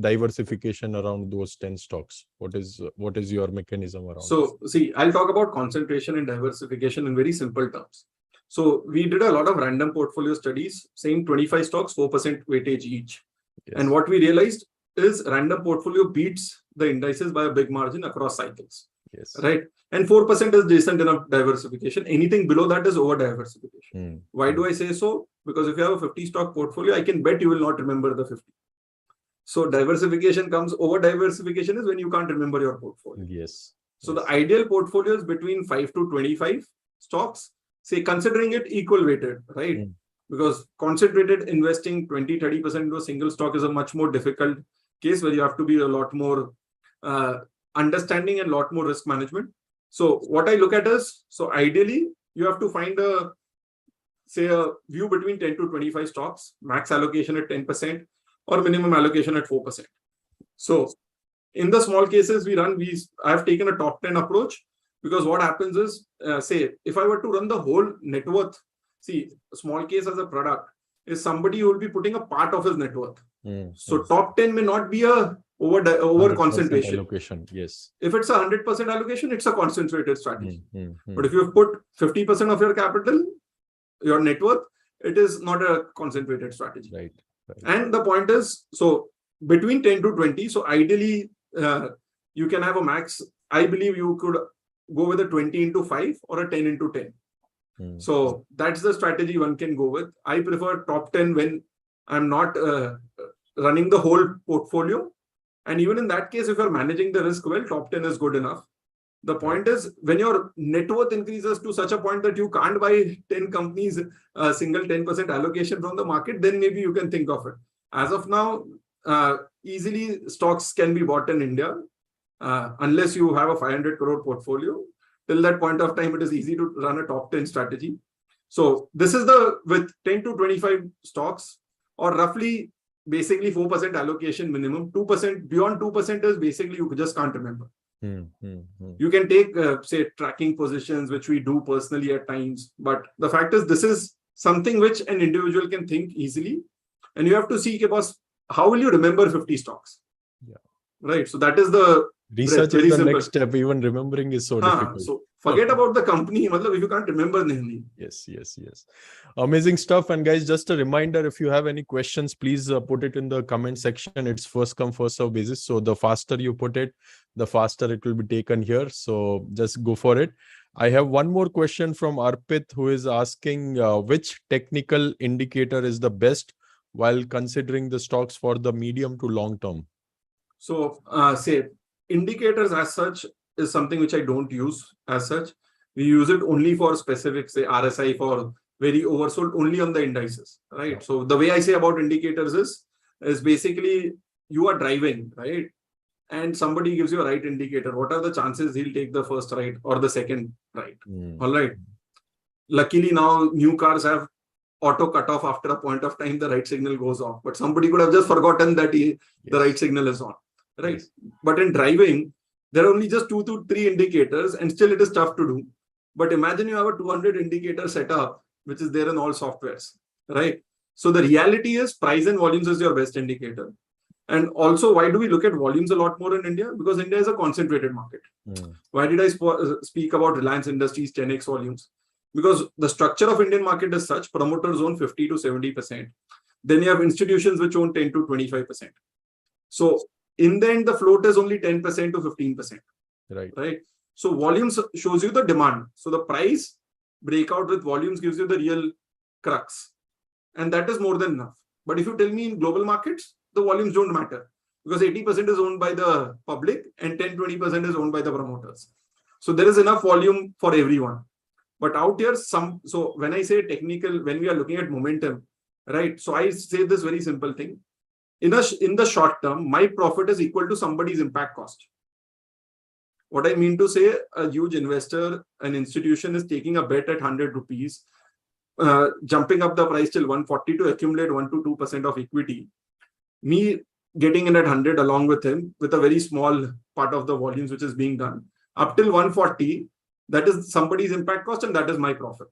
diversification around those 10 stocks? What is your mechanism around? So see, I'll talk about concentration and diversification in very simple terms. So we did a lot of random portfolio studies saying 25 stocks, 4% weightage each. Yes. And what we realized is random portfolio beats the indices by a big margin across cycles. Yes. Right. And 4% is decent enough diversification. Anything below that is over diversification. Why do I say so? Because if you have a 50 stock portfolio, I can bet you will not remember the 50. So diversification comes, over diversification is when you can't remember your portfolio. Yes. So the ideal portfolio is between 5 to 25 stocks, say considering it equal weighted, right? Because concentrated investing 20-30% into a single stock is a much more difficult case where you have to be a lot more understanding and a lot more risk management. So what I look at is, so ideally you have to find a view between 10 to 25 stocks, max allocation at 10% or minimum allocation at 4%. So in the small cases we run, I have taken a top 10 approach, because what happens is, say if I were to run the whole net worth, see, small case as a product is somebody who will be putting a part of his net worth. So top 10 may not be a over concentration. Allocation, yes. If it's a 100% allocation, it's a concentrated strategy. But if you have put 50% of your capital, your net worth, it is not a concentrated strategy. Right. And the point is, so between 10 to 20, so ideally you can have a max. I believe you could go with a 20 into 5 or a 10 into 10. So that's the strategy one can go with. I prefer top 10 when I'm not running the whole portfolio. And even in that case, if you're managing the risk well, top 10 is good enough. The point is, when your net worth increases to such a point that you can't buy 10 companies, a single 10% allocation from the market, then maybe you can think of it. As of now, easily stocks can be bought in India, unless you have a 500 crore portfolio. Till that point of time, it is easy to run a top 10 strategy. So this is with 10 to 25 stocks, or roughly basically 4% allocation minimum. 2%, beyond 2% is basically you just can't remember. You can take, say, tracking positions, which we do personally at times. But the fact is, this is something which an individual can think easily. And you have to see, how will you remember 50 stocks? Yeah. Right. So that is the Research is very the simple. next step. Even remembering is so difficult. So forget about the company. If you can't remember name. Yes. Amazing stuff. And guys, just a reminder, if you have any questions, please put it in the comment section. It's first come, first serve basis. So the faster you put it, the faster it will be taken here. So just go for it. I have one more question from Arpit, who is asking which technical indicator is the best while considering the stocks for the medium to long term? So say indicators as such is something which I don't use as such. We use it only for specific, say RSI, for very oversold only on the indices, right? So the way I say about indicators is basically you are driving, right? And somebody gives you a right indicator. What are the chances he'll take the first right or the second right? All right. Luckily now new cars have auto cut off after a point of time, the right signal goes off. But somebody could have just forgotten that the right signal is on, right? Yes. But in driving, there are only just 2 to 3 indicators and still it is tough to do. But imagine you have a 200 indicator setup, which is there in all softwares, right? So the reality is price and volumes is your best indicator. And also, why do we look at volumes a lot more in India? Because India is a concentrated market. Why did I speak about Reliance Industries 10x volumes? Because the structure of Indian market is such, promoters own 50 to 70%. Then you have institutions which own 10 to 25%. So in the end, the float is only 10% to 15%. Right. So volumes shows you the demand. So the price breakout with volumes gives you the real crux. And that is more than enough. But if you tell me in global markets, the volumes don't matter because 80% is owned by the public and 10-20% is owned by the promoters. So there is enough volume for everyone. But out here, so when I say technical, when we are looking at momentum, right? So I say this very simple thing. In the short term, my profit is equal to somebody's impact cost. What I mean to say, a huge investor, an institution is taking a bet at 100 rupees, jumping up the price till 140 to accumulate 1 to 2% of equity. Me getting in at 100 along with him with a very small part of the volumes which is being done up till 140, that is somebody's impact cost and that is my profit.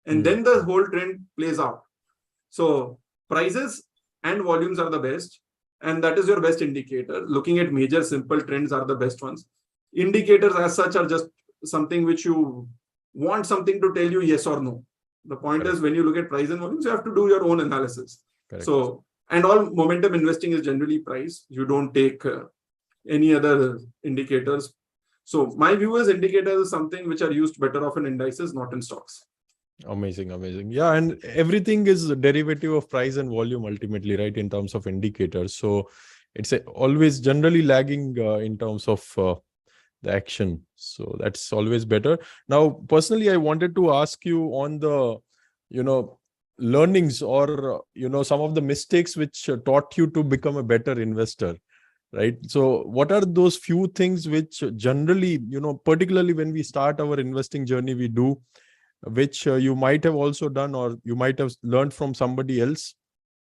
And then the whole trend plays out. So prices and volumes are the best, and that is your best indicator. Looking at major simple trends are the best ones. Indicators as such are just something which you want something to tell you yes or no. The point is when you look at price and volumes, you have to do your own analysis. So, and all momentum investing is generally price. You don't take any other indicators. So my view is indicators is something which are used better off in indices, not in stocks. Amazing. Yeah, and everything is a derivative of price and volume ultimately, right, in terms of indicators. So it's always generally lagging in terms of the action. So that's always better. Now, personally, I wanted to ask you on the, learnings or, some of the mistakes which taught you to become a better investor. Right. So what are those few things which generally, particularly when we start our investing journey, we do, which you might have also done or you might have learned from somebody else,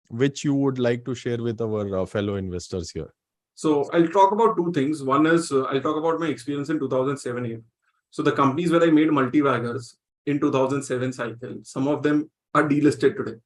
which you would like to share with our fellow investors here? So I'll talk about 2 things. One is I'll talk about my experience in 2007-8. So the companies where I made multi-baggers in 2007 cycle, some of them are delisted today.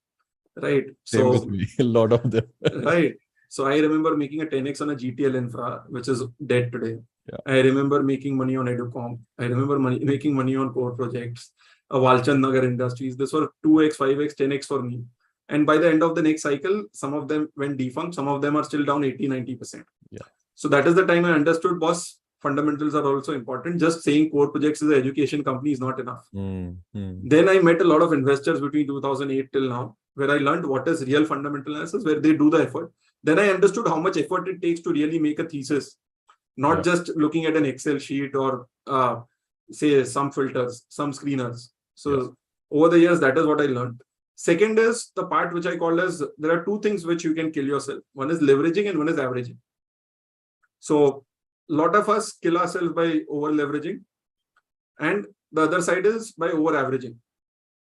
Right. Same with me, a lot of them. Right. So I remember making a 10x on a GTL infra, which is dead today. Yeah. I remember making money on Educom. I remember making money on core projects, Walchand Nagar Industries. This were 2x, 5x, 10x for me. And by the end of the next cycle, some of them went defunct. Some of them are still down 80-90%. Yeah. So that is the time I understood, boss, fundamentals are also important. Just saying core projects is an education company is not enough. Then I met a lot of investors between 2008 till now, where I learned what is real fundamental analysis, where they do the effort. Then I understood how much effort it takes to really make a thesis, not just looking at an Excel sheet or say some filters, some screeners. So over the years, that is what I learned. Second is the part which I call as there are 2 things which you can kill yourself. One is leveraging and one is averaging. So a lot of us kill ourselves by over leveraging, and the other side is by over averaging,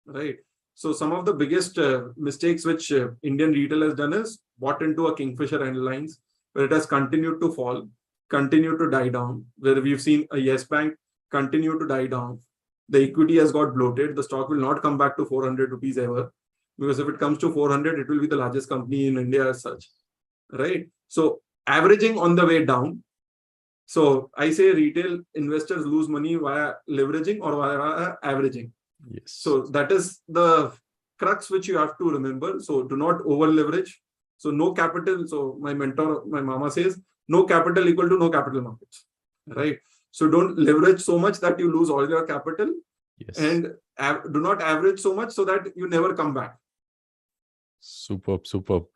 right? So some of the biggest mistakes which Indian retail has done is bought into a Kingfisher Airlines, where it has continued to fall, continued to die down, where we've seen a Yes Bank continue to die down. The equity has got bloated. The stock will not come back to 400 rupees ever, because if it comes to 400, it will be the largest company in India as such, right? So averaging on the way down, So I say retail investors lose money via leveraging or via averaging. Yes. So that is the crux which you have to remember. So do not over leverage. So no capital. So my mentor, my mama says, no capital equal to no capital markets, right? So don't leverage so much that you lose all your capital, Yes. and do not average so much so that you never come back. Superb.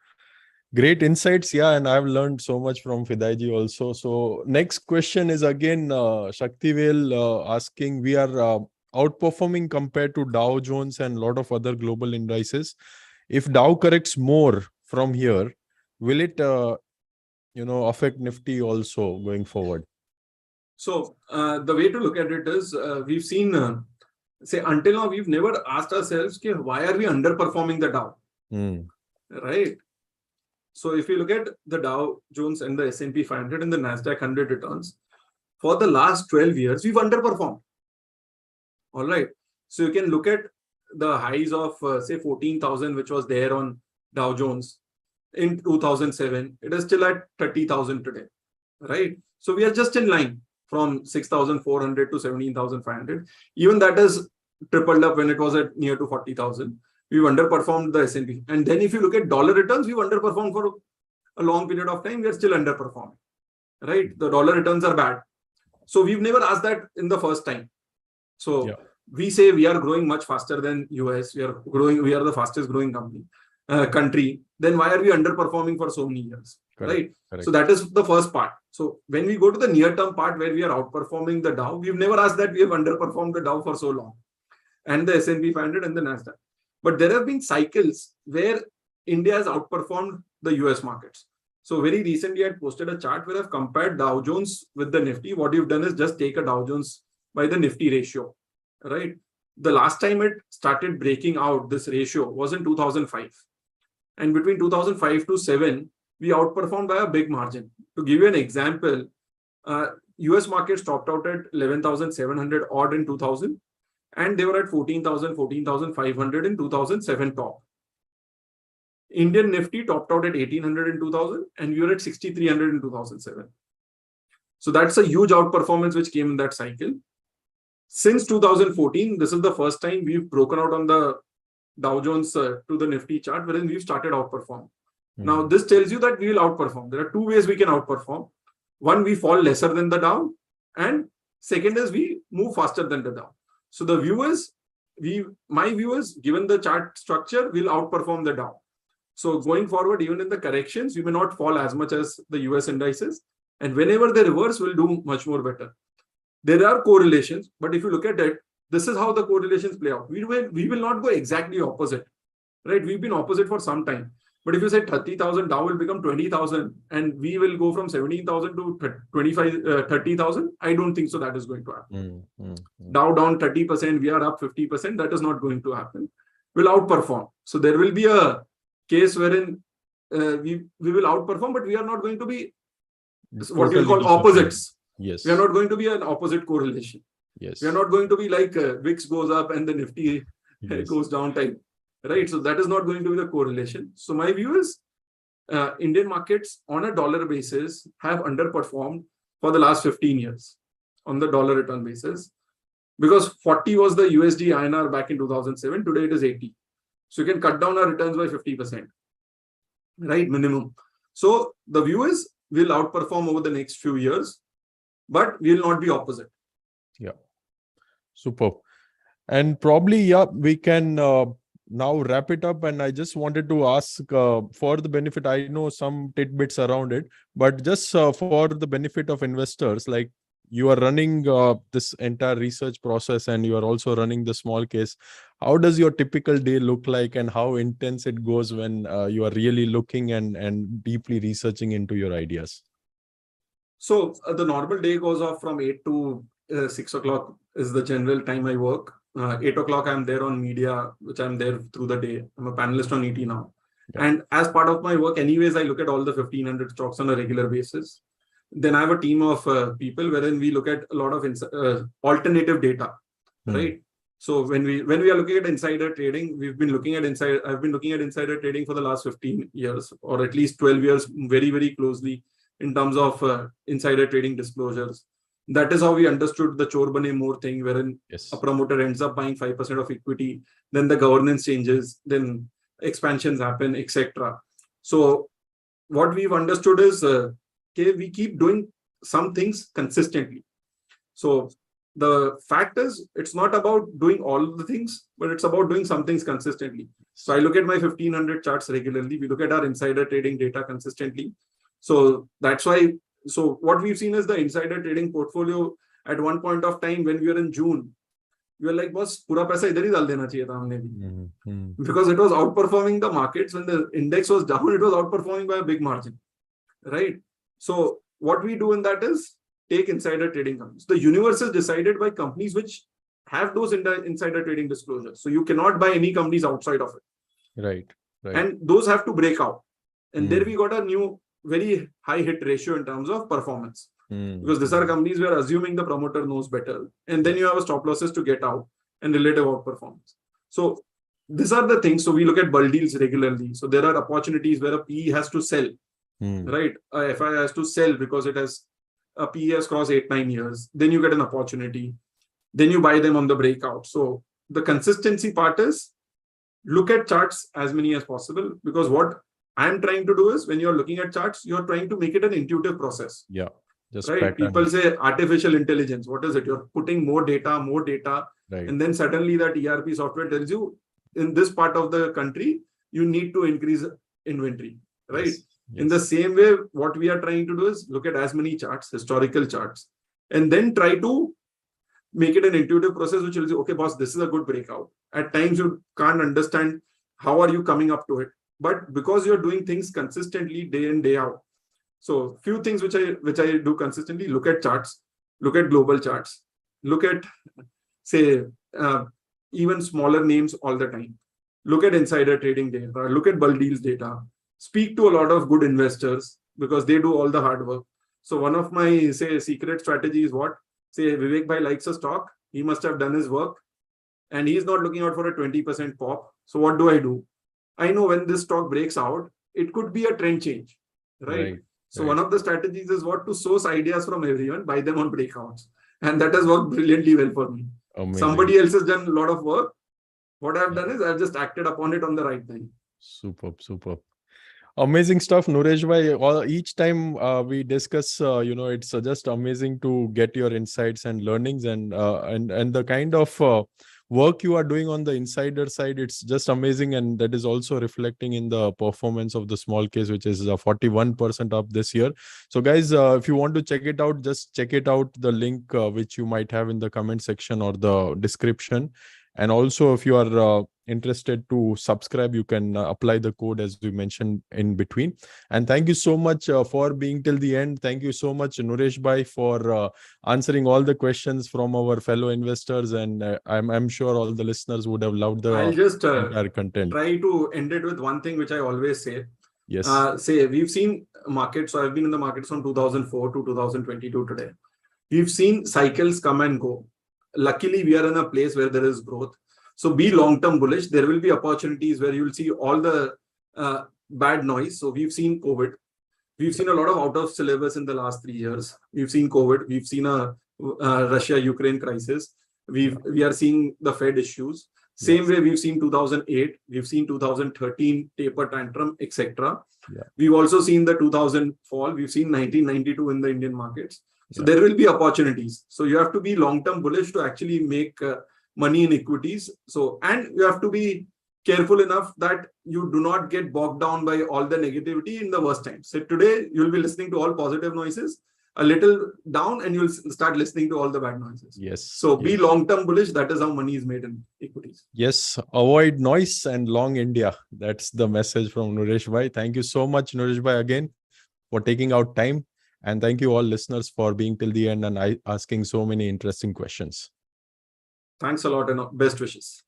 Great insights. Yeah, and I've learned so much from Fidaiji also. So next question is again Shaktivel asking, we are outperforming compared to Dow Jones and a lot of other global indices. If Dow corrects more from here, will it affect Nifty also going forward? So the way to look at it is we've seen, say until now, we've never asked ourselves, okay, why are we underperforming the Dow? Right? So if you look at the Dow Jones and the S&P 500 and the Nasdaq 100 returns, for the last 12 years, we've underperformed. All right. So you can look at the highs of say 14,000, which was there on Dow Jones in 2007. It is still at 30,000 today, right? So we are just in line from 6,400 to 17,500. Even that is tripled up when it was at near to 40,000. We've underperformed the S&P. And then if you look at dollar returns, we've underperformed for a long period of time. We are still underperforming, right? The dollar returns are bad. So we've never asked that in the first time. So we say we are growing much faster than US. We are the fastest growing country. Then why are we underperforming for so many years? Correct. Right? So that is the first part. So when we go to the near-term part where we are outperforming the Dow, we've never asked that we have underperformed the Dow for so long, and the S&P 500 and the Nasdaq. But there have been cycles where India has outperformed the US markets. So very recently I posted a chart where I've compared Dow Jones with the Nifty. What you've done is just take a Dow Jones by the Nifty ratio, right? The last time it started breaking out, this ratio was in 2005. And between 2005 to 7, we outperformed by a big margin. To give you an example, US markets topped out at 11,700 odd in 2000. And they were at 14,000, 14,500 in 2007 top. Indian Nifty topped out at 1,800 in 2000, and we were at 6,300 in 2007. So that's a huge outperformance which came in that cycle. Since 2014, this is the first time we've broken out on the Dow Jones to the Nifty chart, wherein we've started outperform. Now, this tells you that we will outperform. There are two ways we can outperform. One, we fall lesser than the Dow, and second is we move faster than the Dow. So the view is, my view is, given the chart structure, we'll outperform the Dow. So going forward, even in the corrections, we may not fall as much as the US indices. And whenever they reverse, we'll do much more better. There are correlations, but if you look at it, this is how the correlations play out. We will not go exactly opposite, right? We've been opposite for some time. But if you say 30,000, Dow will become 20,000, and we will go from 17,000 to 30,000, I don't think so that is going to happen. Dow down 30%, we are up 50%, that is not going to happen. We'll outperform. So there will be a case wherein we will outperform, but we are not going to be what you call opposites. Yes. We are not going to be an opposite correlation. Yes. We are not going to be like VIX goes up and the Nifty goes down type. Right. So that is not going to be the correlation. So my view is Indian markets on a dollar basis have underperformed for the last 15 years on the dollar return basis, because 40 was the USD INR back in 2007. Today it is 80. So you can cut down our returns by 50%, right? Minimum. So the view is we'll outperform over the next few years, but we'll not be opposite. Yeah. Superb. And probably, we can now wrap it up. And I just wanted to ask for the benefit, I know some tidbits around it, but just for the benefit of investors, like you are running this entire research process and you are also running the small case. How does your typical day look like, and how intense it goes when you are really looking and deeply researching into your ideas? So the normal day goes off from 8 to 6 o'clock is the general time I work. 8 o'clock, I'm there on media, which I'm there through the day. I'm a panelist on ET now. Yeah. And as part of my work, anyways, I look at all the 1,500 stocks on a regular basis. Then I have a team of people wherein we look at a lot of alternative data, right? So when we are looking at insider trading, I've been looking at insider trading for the last 15 years, or at least 12 years, very, very closely. in terms of insider trading disclosures. That is how we understood the chor bane more thing, wherein a promoter ends up buying 5% of equity, then the governance changes, then expansions happen, etc. So what we've understood is, okay, we keep doing some things consistently. So the fact is, it's not about doing all the things, but it's about doing some things consistently. So I look at my 1500 charts regularly. We look at our insider trading data consistently. So that's why. So what we've seen is the insider trading portfolio at one point of time when we were in June, we were like, boss, pura paisa idhar hi dal dena chahiye tha humne bhi. Because it was outperforming the markets. When the index was down, it was outperforming by a big margin, right? So what we do in that is take insider trading companies. The universe is decided by companies which have those insider trading disclosures. So you cannot buy any companies outside of it. Right. And those have to break out. And there we got a new very high hit ratio in terms of performance. Because these are companies where assuming the promoter knows better. And then you have a stop losses to get out and relative outperformance. So these are the things. So we look at bull deals regularly. So there are opportunities where a PE has to sell, right? A FI has to sell because it has a PE has crossed 8-9 years. Then you get an opportunity. Then you buy them on the breakout. So the consistency part is look at charts as many as possible, because what I'm trying to do is, when you're looking at charts, you're trying to make it an intuitive process. Yeah. Just right. pattern. People say artificial intelligence. What is it? You're putting more data, right. and then suddenly that ERP software tells you in this part of the country, you need to increase inventory, right? Yes. In the same way, what we are trying to do is look at as many charts, historical charts, and then try to make it an intuitive process, which will say, okay, boss, this is a good breakout. At times you can't understand how are you coming up to it. But because you're doing things consistently day in, day out. So few things which I do consistently: look at charts, look at global charts, look at, say, even smaller names all the time. Look at insider trading data, look at bull deals data, speak to a lot of good investors because they do all the hard work. So one of my, say, secret strategy is what? Say Vivek Bhai likes a stock, he must have done his work and he's not looking out for a 20% pop. So what do? I know when this stock breaks out, it could be a trend change, right? So one of the strategies is what? To source ideas from everyone, buy them on breakouts. And that has worked brilliantly well for me. Amazing. Somebody else has done a lot of work. What I've done is I've just acted upon it on the right time. Superb. Amazing stuff, Nooresh bhai. Each time we discuss, it's just amazing to get your insights and learnings, and the kind of work you are doing on the insider side. It's just amazing, and that is also reflecting in the performance of the small case, which is 41% up this year. So guys, if you want to check it out, just check it out. The link which you might have in the comment section or the description. And also, if you are interested to subscribe, you can apply the code as we mentioned in between. And thank you so much for being till the end. Thank you so much, Nooresh bhai, for answering all the questions from our fellow investors. And I'm sure all the listeners would have loved the I'll just entire content. Try to end it with one thing which I always say. Yes. Say we've seen markets. So I've been in the markets from 2004 to 2022 today. We've seen cycles come and go. Luckily, we are in a place where there is growth. So be long-term bullish. There will be opportunities where you'll see all the bad noise. So we've seen COVID. We've seen a lot of out of syllabus in the last 3 years. We've seen COVID. We've seen a Russia-Ukraine crisis. We are seeing the Fed issues. Same way we've seen 2008. We've seen 2013 taper tantrum, etc. We've also seen the 2000 fall. We've seen 1992 in the Indian markets. So there will be opportunities. So you have to be long-term bullish to actually make money in equities. So, and you have to be careful enough that you do not get bogged down by all the negativity in the worst times. So today you'll be listening to all positive noises, a little down, and you'll start listening to all the bad noises. Yes. So be long-term bullish. That is how money is made in equities. Yes. Avoid noise and long India. That's the message from Nooresh bhai. Thank you so much, Nooresh bhai, again for taking out time. And thank you all listeners for being till the end and asking so many interesting questions. Thanks a lot and best wishes.